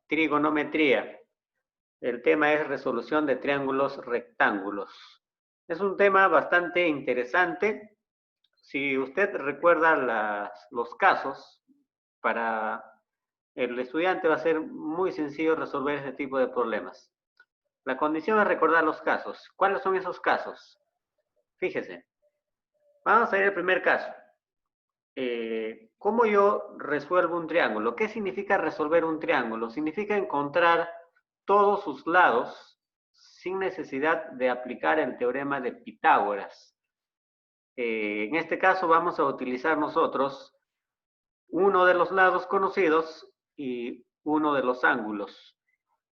trigonometría. El tema es resolución de triángulos rectángulos. Es un tema bastante interesante. Si usted recuerda los casos, para el estudiante va a ser muy sencillo resolver este tipo de problemas. La condición es recordar los casos. ¿Cuáles son esos casos? Fíjese. Vamos a ver el primer caso. ¿Cómo yo resuelvo un triángulo? ¿Qué significa resolver un triángulo? Significa encontrar todos sus lados sin necesidad de aplicar el teorema de Pitágoras. En este caso vamos a utilizar nosotros uno de los lados conocidos y uno de los ángulos.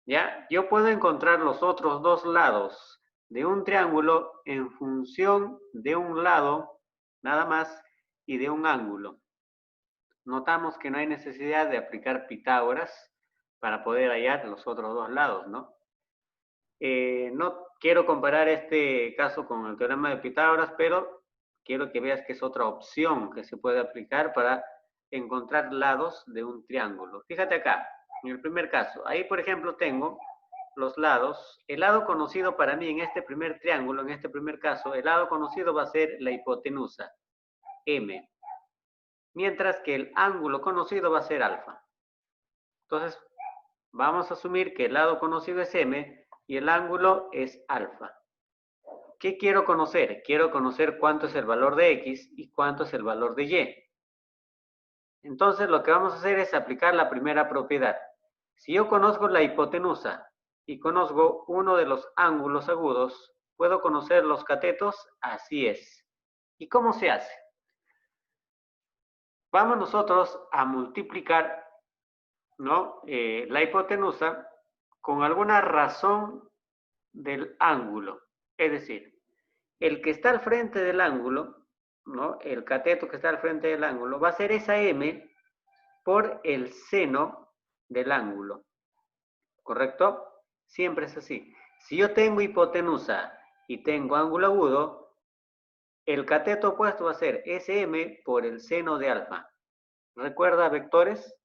¿Ya? Yo puedo encontrar los otros dos lados de un triángulo en función de un lado, nada más, y de un ángulo. Notamos que no hay necesidad de aplicar Pitágoras para poder hallar los otros dos lados, ¿no? No quiero comparar este caso con el teorema de Pitágoras, pero quiero que veas que es otra opción que se puede aplicar para encontrar lados de un triángulo. Fíjate acá, en el primer caso, ahí por ejemplo tengo los lados. El lado conocido para mí en este primer triángulo, en este primer caso, el lado conocido va a ser la hipotenusa, M, mientras que el ángulo conocido va a ser alfa. Entonces, vamos a asumir que el lado conocido es M y el ángulo es alfa. ¿Qué quiero conocer? Quiero conocer cuánto es el valor de X y cuánto es el valor de Y. Entonces, lo que vamos a hacer es aplicar la primera propiedad. Si yo conozco la hipotenusa y conozco uno de los ángulos agudos, ¿puedo conocer los catetos? Así es. ¿Y cómo se hace? Vamos nosotros a multiplicar, ¿no? La hipotenusa con alguna razón del ángulo. Es decir, el que está al frente del ángulo, ¿no? El cateto que está al frente del ángulo, va a ser esa M por el seno del ángulo. ¿Correcto? Siempre es así. Si yo tengo hipotenusa y tengo ángulo agudo, el cateto opuesto va a ser SM por el seno de alfa. ¿Recuerda vectores?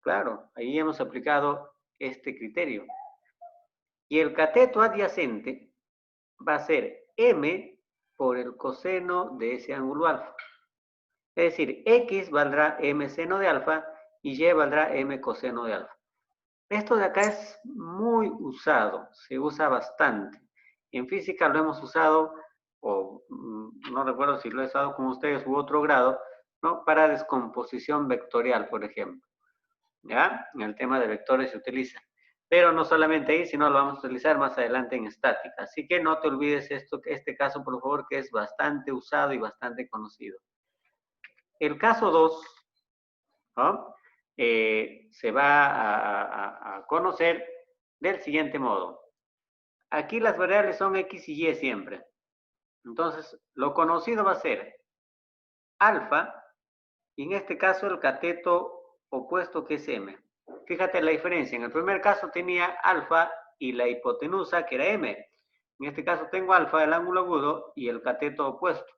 Claro, ahí hemos aplicado este criterio. Y el cateto adyacente va a ser M por el coseno de ese ángulo alfa. Es decir, X valdrá M seno de alfa y Y valdrá M coseno de alfa. Esto de acá es muy usado, se usa bastante. En física lo hemos usado, o no recuerdo si lo he usado con ustedes u otro grado, ¿no? Para descomposición vectorial, por ejemplo. ¿Ya? En el tema de vectores se utiliza. Pero no solamente ahí, sino lo vamos a utilizar más adelante en estática. Así que no te olvides este caso, por favor, que es bastante usado y bastante conocido. El caso 2, ¿no? Se va a conocer del siguiente modo. Aquí las variables son X y Y siempre. Entonces, lo conocido va a ser alfa, y en este caso el cateto opuesto que es M. Fíjate la diferencia. En el primer caso tenía alfa y la hipotenusa que era M. En este caso tengo alfa, el ángulo agudo, y el cateto opuesto.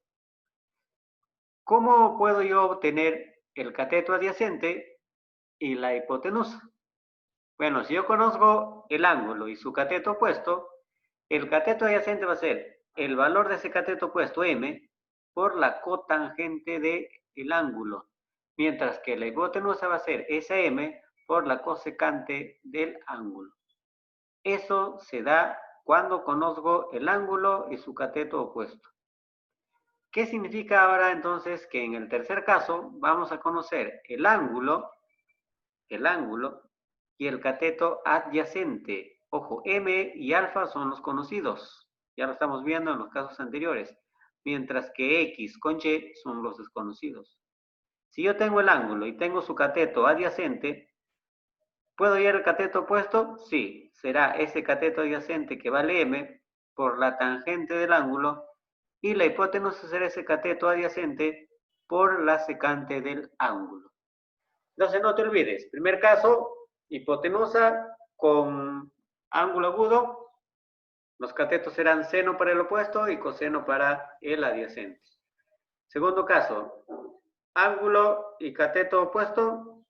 ¿Cómo puedo yo obtener el cateto adyacente y la hipotenusa? Bueno, si yo conozco el ángulo y su cateto opuesto, el cateto adyacente va a ser el valor de ese cateto opuesto, M, por la cotangente del ángulo, mientras que la hipotenusa va a ser esa M por la cosecante del ángulo. Eso se da cuando conozco el ángulo y su cateto opuesto. ¿Qué significa ahora entonces que en el tercer caso vamos a conocer el ángulo y el cateto adyacente? Ojo, M y alfa son los conocidos. Ya lo estamos viendo en los casos anteriores. Mientras que X con Y son los desconocidos. Si yo tengo el ángulo y tengo su cateto adyacente, ¿puedo hallar el cateto opuesto? Sí, será ese cateto adyacente que vale M por la tangente del ángulo y la hipotenusa será ese cateto adyacente por la secante del ángulo. Entonces no te olvides, primer caso, hipotenusa con ángulo agudo, los catetos serán seno para el opuesto y coseno para el adyacente. Segundo caso, ángulo y cateto opuesto,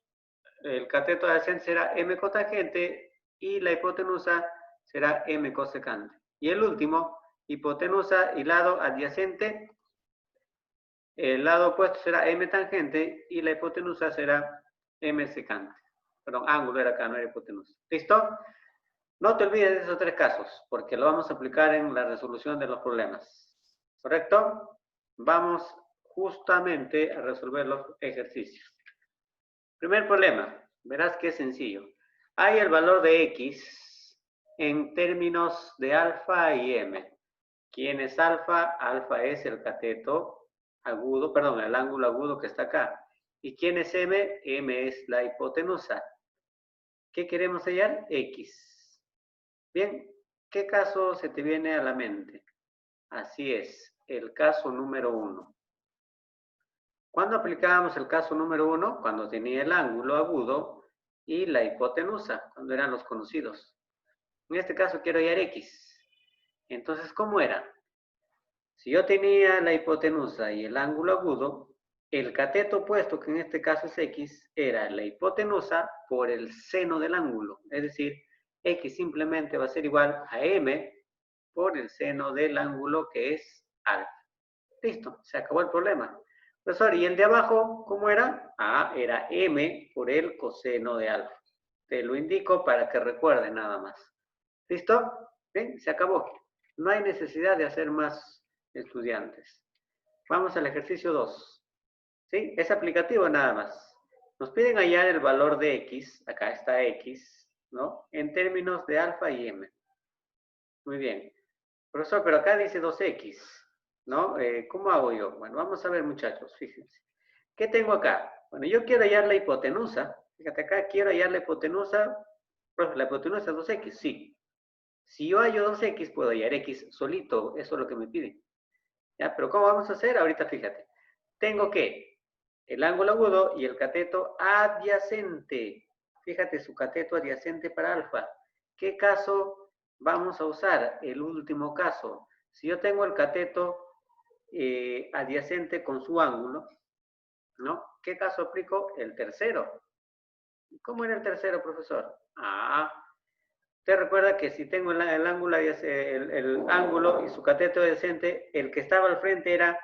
el cateto adyacente será m cotangente y la hipotenusa será m cosecante. Y el último, hipotenusa y lado adyacente, el lado opuesto será m tangente y la hipotenusa será m secante. Perdón, ángulo era acá, no era hipotenusa. ¿Listo? No te olvides de esos tres casos, porque lo vamos a aplicar en la resolución de los problemas. ¿Correcto? Vamos justamente a resolver los ejercicios. Primer problema, verás que es sencillo. Hay el valor de x en términos de alfa y m. ¿Quién es alfa? Alfa es el cateto agudo, perdón, el ángulo agudo que está acá. ¿Y quién es m? M es la hipotenusa. ¿Qué queremos hallar? X. Bien, ¿qué caso se te viene a la mente? Así es, el caso número 1. ¿Cuándo aplicábamos el caso número 1? Cuando tenía el ángulo agudo y la hipotenusa, cuando eran los conocidos. En este caso quiero hallar x. Entonces, ¿cómo era? Si yo tenía la hipotenusa y el ángulo agudo, el cateto opuesto, que en este caso es x, era la hipotenusa por el seno del ángulo. Es decir, x simplemente va a ser igual a m por el seno del ángulo que es alfa. Listo, se acabó el problema. Profesor, ¿y el de abajo cómo era? Ah, era m por el coseno de alfa. Te lo indico para que recuerde nada más. ¿Listo? Bien, se acabó. No hay necesidad de hacer más estudiantes. Vamos al ejercicio 2. ¿Sí? Es aplicativo nada más. Nos piden hallar el valor de x, acá está x, ¿no? En términos de alfa y m. Muy bien. Profesor, pero acá dice 2x, ¿no? ¿Cómo hago yo? Bueno, vamos a ver, muchachos, fíjense. ¿Qué tengo acá? Bueno, yo quiero hallar la hipotenusa. Fíjate acá, quiero hallar la hipotenusa. Profe, ¿la hipotenusa es 2x? Sí. Si yo hallo 2x, puedo hallar x solito. Eso es lo que me piden. ¿Ya? Pero ¿cómo vamos a hacer? Ahorita fíjate. Tengo que el ángulo agudo y el cateto adyacente. Fíjate, su cateto adyacente para alfa. ¿Qué caso vamos a usar? El último caso. Si yo tengo el cateto adyacente con su ángulo, ¿no? ¿Qué caso aplico? El tercero. ¿Cómo era el tercero, profesor? Usted recuerda que si tengo el ángulo y su cateto adyacente, el que estaba al frente era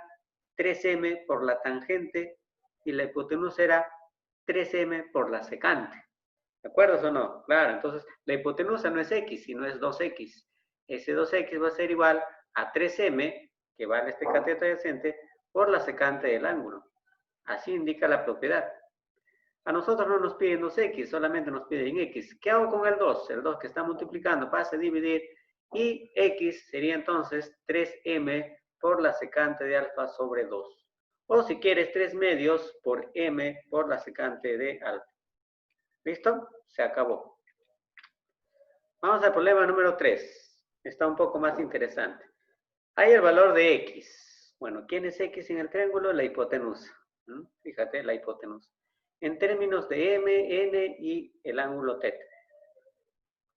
3m por la tangente y la hipotenusa era 3m por la secante. ¿De acuerdo o no? Claro, entonces la hipotenusa no es x, sino es 2x. Ese 2x va a ser igual a 3m, que vale este cateto adyacente, por la secante del ángulo. Así indica la propiedad. A nosotros no nos piden 2x, solamente nos piden x. ¿Qué hago con el 2? El 2 que está multiplicando pasa a dividir y x sería entonces 3m por la secante de alfa sobre 2. O si quieres 3 medios por m por la secante de alfa. ¿Listo? Se acabó. Vamos al problema número 3. Está un poco más interesante. Hay el valor de x. Bueno, ¿quién es x en el triángulo? La hipotenusa. Fíjate, la hipotenusa. En términos de m, n y el ángulo θ.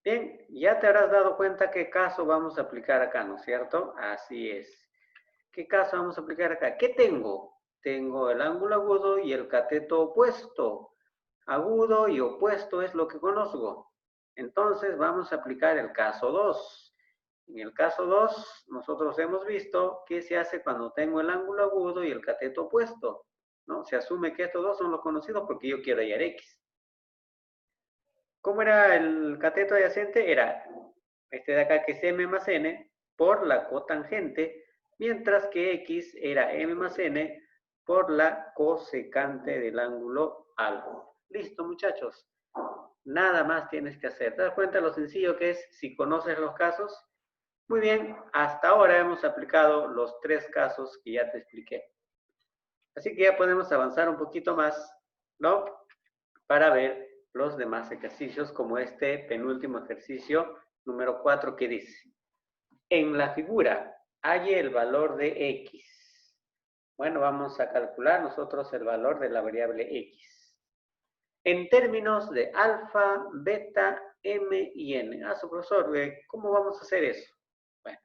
Bien, ya te habrás dado cuenta qué caso vamos a aplicar acá, ¿no es cierto? Así es. ¿Qué caso vamos a aplicar acá? ¿Qué tengo? Tengo el ángulo agudo y el cateto opuesto. Agudo y opuesto es lo que conozco. Entonces vamos a aplicar el caso 2. En el caso 2, nosotros hemos visto qué se hace cuando tengo el ángulo agudo y el cateto opuesto, ¿no? Se asume que estos dos son los conocidos porque yo quiero hallar x. ¿Cómo era el cateto adyacente? Era este de acá que es m más n por la cotangente, mientras que x era m más n por la cosecante del ángulo alfa. Listo, muchachos. Nada más tienes que hacer. ¿Te das cuenta lo sencillo que es si conoces los casos? Muy bien, hasta ahora hemos aplicado los 3 casos que ya te expliqué. Así que ya podemos avanzar un poquito más, ¿no? Para ver los demás ejercicios, como este penúltimo ejercicio número 4 que dice: en la figura, halle el valor de x. Bueno, vamos a calcular nosotros el valor de la variable x. En términos de alfa, beta, m y n. Su profesor, ¿cómo vamos a hacer eso? Bueno,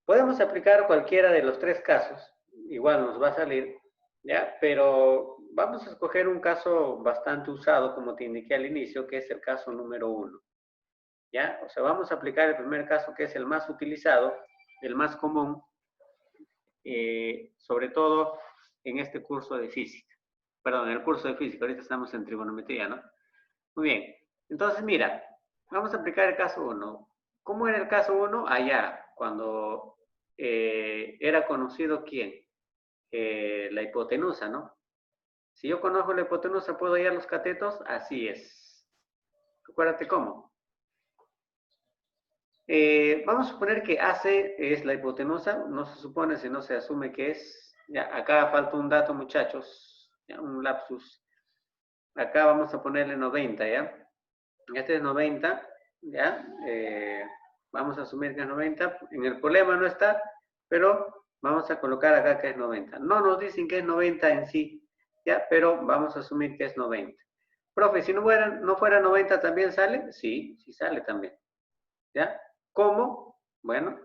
podemos aplicar cualquiera de los 3 casos. Igual nos va a salir, ¿ya? Pero vamos a escoger un caso bastante usado, como te indiqué al inicio, que es el caso número 1. ¿Ya? O sea, vamos a aplicar el primer caso, que es el más utilizado, el más común, sobre todo en este curso de física. Perdón, en el curso de física, ahorita estamos en trigonometría, ¿no? Muy bien. Entonces, mira, vamos a aplicar el caso 1. ¿Cómo era el caso 1? Allá, cuando era conocido ¿quién? La hipotenusa, ¿no? Si yo conozco la hipotenusa, ¿puedo hallar los catetos? Así es. Acuérdate cómo. Vamos a suponer que AC es la hipotenusa. No se supone, si no se asume que es. Ya, acá falta un dato, muchachos. Ya, un lapsus. Acá vamos a ponerle 90, ¿ya? Este es 90, ¿ya? Vamos a asumir que es 90. En el problema no está, pero vamos a colocar acá que es 90. No nos dicen que es 90 en sí, ¿ya? Pero vamos a asumir que es 90. Profe, si no fuera 90, ¿también sale? Sí, sí sale también, ¿ya? ¿Cómo? Bueno,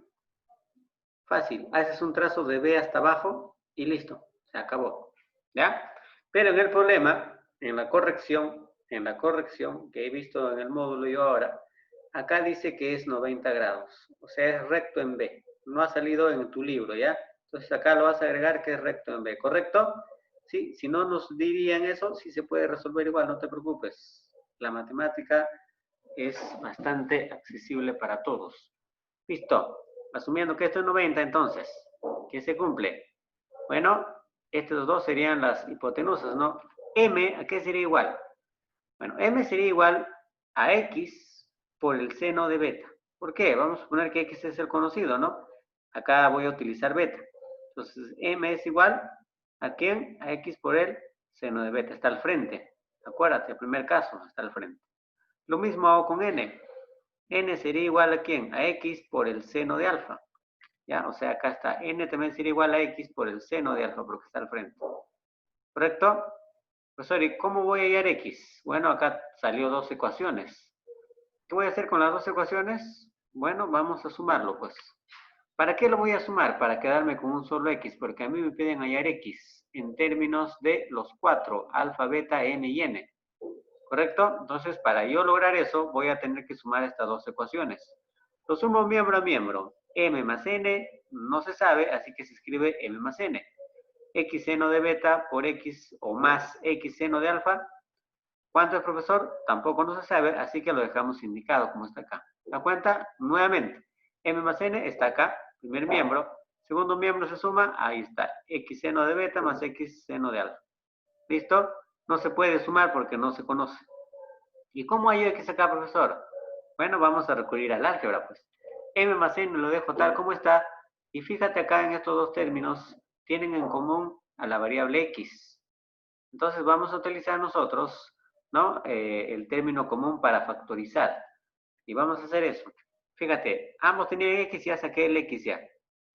fácil. Haces un trazo de B hasta abajo y listo, se acabó, ¿ya? Pero en el problema, en la corrección que he visto en el módulo yo ahora, acá dice que es 90 grados, o sea, es recto en B. No ha salido en tu libro, ¿ya? Entonces acá lo vas a agregar que es recto en B, ¿correcto? Sí, si no nos dirían eso, sí se puede resolver igual, no te preocupes. La matemática es bastante accesible para todos. Listo. Asumiendo que esto es 90, entonces, ¿qué se cumple? Bueno, estos dos serían las hipotenusas, ¿no? M, ¿a qué sería igual? Bueno, M sería igual a X por el seno de beta. ¿Por qué? Vamos a suponer que X es el conocido, ¿no? Acá voy a utilizar beta. Entonces, M es igual a ¿quién? A X por el seno de beta. Está al frente. Acuérdate, el primer caso está al frente. Lo mismo hago con N. N sería igual a ¿quién? A X por el seno de alfa. ¿Ya? O sea, acá está. N también sería igual a X por el seno de alfa, porque está al frente. ¿Correcto? Profesor, ¿y cómo voy a hallar X? Bueno, acá salió dos ecuaciones. ¿Qué voy a hacer con las dos ecuaciones? Bueno, vamos a sumarlo, pues. ¿Para qué lo voy a sumar? Para quedarme con un solo X, porque a mí me piden hallar X en términos de los cuatro, alfa, beta, n y n. ¿Correcto? Entonces, para yo lograr eso, voy a tener que sumar estas dos ecuaciones. Lo sumo miembro a miembro. M más n no se sabe, así que se escribe M más n. X seno de beta por X o más X seno de alfa. ¿Cuánto es, profesor? Tampoco no se sabe, así que lo dejamos indicado como está acá. ¿Da cuenta? Nuevamente, M más n está acá, primer miembro. Segundo miembro se suma, ahí está. X seno de beta más X seno de alfa. ¿Listo? No se puede sumar porque no se conoce. ¿Y cómo hay X acá, profesor? Bueno, vamos a recurrir al álgebra, pues. M más n lo dejo tal como está. Y fíjate acá en estos dos términos, tienen en común a la variable X. Entonces vamos a utilizar nosotros, ¿no? El término común para factorizar. Y vamos a hacer eso. Fíjate, ambos tenían X, ya saqué el X ya.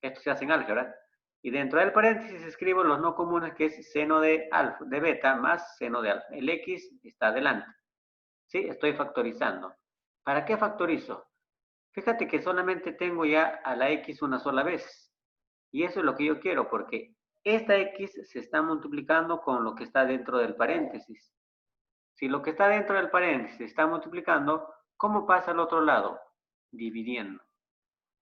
Esto se hace en álgebra. Y dentro del paréntesis escribo los no comunes, que es seno de alfa, de beta más seno de alfa. El X está adelante. ¿Sí? Estoy factorizando. ¿Para qué factorizo? Fíjate que solamente tengo ya a la X una sola vez. Y eso es lo que yo quiero, porque esta X se está multiplicando con lo que está dentro del paréntesis. Si lo que está dentro del paréntesis se está multiplicando, ¿cómo pasa al otro lado? Dividiendo.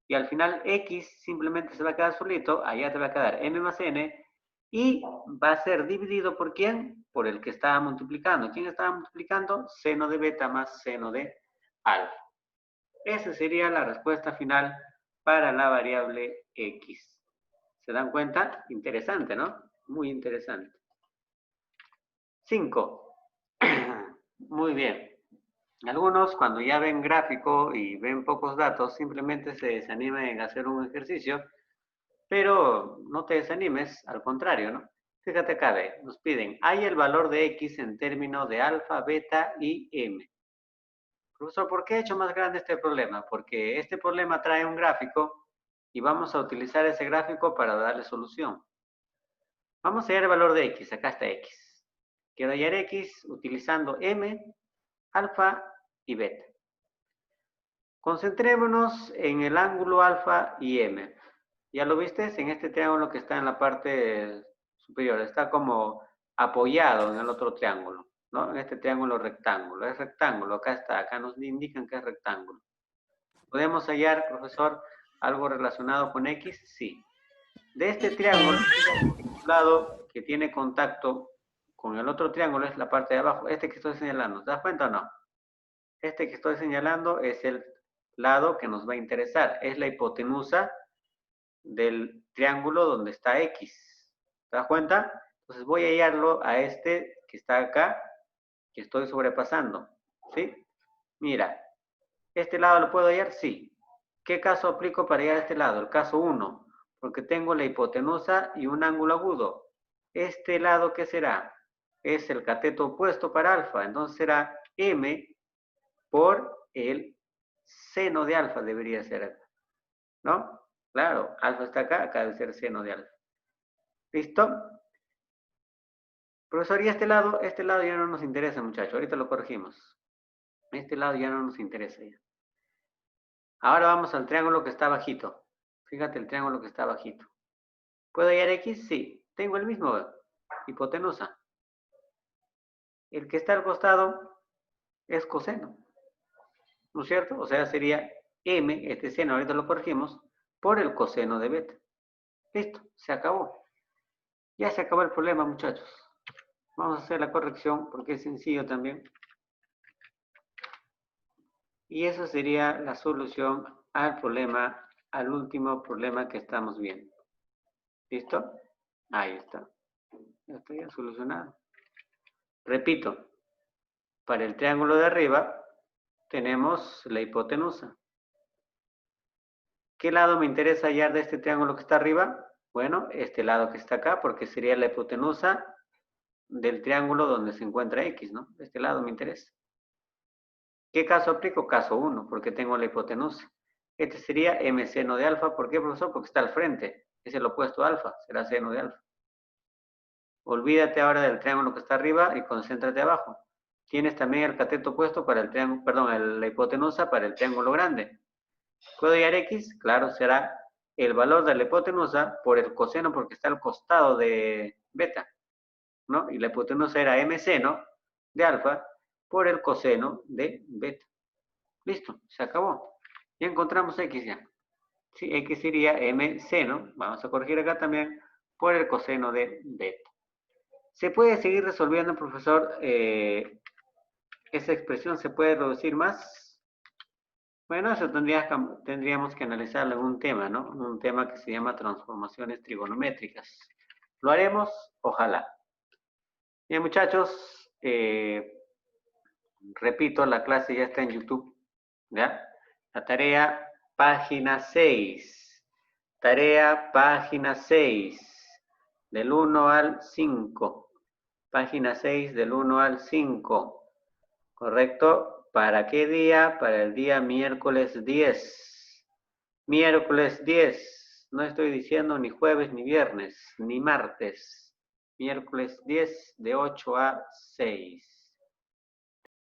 Y al final X simplemente se va a quedar solito, allá te va a quedar M más N, y va a ser dividido ¿por quién? Por el que estaba multiplicando. ¿Quién estaba multiplicando? Seno de beta más seno de alfa. Esa sería la respuesta final para la variable X. ¿Se dan cuenta? Interesante, ¿no? Muy interesante. 5. Muy bien. Algunos, cuando ya ven gráfico y ven pocos datos, simplemente se desaniman en hacer un ejercicio, pero no te desanimes, al contrario, ¿no? Fíjate acá, nos piden, hay el valor de X en términos de alfa, beta y M. Profesor, ¿por qué he hecho más grande este problema? Porque este problema trae un gráfico y vamos a utilizar ese gráfico para darle solución. Vamos a hallar el valor de X, acá está X. Quiero hallar X utilizando M, alfa y beta. Concentrémonos en el ángulo alfa y M. ¿Ya lo viste? En este triángulo que está en la parte superior. Está como apoyado en el otro triángulo, ¿no? En este triángulo rectángulo. Es rectángulo, acá está, acá nos indican que es rectángulo. ¿Podemos hallar, profesor, algo relacionado con X? Sí. De este triángulo, el lado que tiene contacto con el otro triángulo es la parte de abajo. Este que estoy señalando, ¿te das cuenta o no? Este que estoy señalando es el lado que nos va a interesar. Es la hipotenusa del triángulo donde está X. ¿Te das cuenta? Entonces voy a hallarlo a este que está acá, que estoy sobrepasando. ¿Sí? Mira, ¿este lado lo puedo hallar? Sí. ¿Qué caso aplico para hallar este lado? El caso 1, porque tengo la hipotenusa y un ángulo agudo. ¿Este lado qué será? Es el cateto opuesto para alfa, entonces será m por el seno de alfa, debería ser acá, ¿no? Claro, alfa está acá, acá debe ser seno de alfa. ¿Listo? Profesor, y este lado ya no nos interesa, muchachos, ahorita lo corregimos. Este lado ya no nos interesa ya. Ahora vamos al triángulo que está bajito. Fíjate el triángulo que está bajito. ¿Puedo hallar X? Sí. Tengo el mismo, hipotenusa. El que está al costado es coseno, ¿no es cierto? O sea, sería M, este seno, ahorita lo corregimos, por el coseno de beta. Listo, se acabó. Ya se acabó el problema, muchachos. Vamos a hacer la corrección porque es sencillo también. Y esa sería la solución al problema, al último problema que estamos viendo. ¿Listo? Ahí está. Ya está ya solucionado. Repito, para el triángulo de arriba tenemos la hipotenusa. ¿Qué lado me interesa hallar de este triángulo que está arriba? Bueno, este lado que está acá, porque sería la hipotenusa del triángulo donde se encuentra X, ¿no? Este lado me interesa. ¿Qué caso aplico? Caso 1, porque tengo la hipotenusa. Este sería m seno de alfa. ¿Por qué, profesor? Porque está al frente. Es el opuesto a alfa, será seno de alfa. Olvídate ahora del triángulo que está arriba y concéntrate abajo. Tienes también el cateto opuesto para el triángulo, perdón, la hipotenusa para el triángulo grande. ¿Puedo hallar X? Claro, será el valor de la hipotenusa por el coseno porque está al costado de beta, ¿no? Y la hipotenusa era m seno de alfa por el coseno de beta. Listo, se acabó. Ya encontramos X ya. Sí, X sería m seno, vamos a corregir acá también, por el coseno de beta. ¿Se puede seguir resolviendo, profesor? ¿Esa expresión se puede reducir más? Bueno, eso tendríamos que analizarlo en un tema, ¿no? Un tema que se llama transformaciones trigonométricas. ¿Lo haremos? Ojalá. Bien, muchachos, repito, la clase ya está en YouTube, ¿ya? La tarea, página 6. Tarea, página 6, del 1 al 5. Página 6, del 1 al 5. ¿Correcto? ¿Para qué día? Para el día miércoles 10. Miércoles 10. No estoy diciendo ni jueves, ni viernes, ni martes. Miércoles 10 de 8 a 6.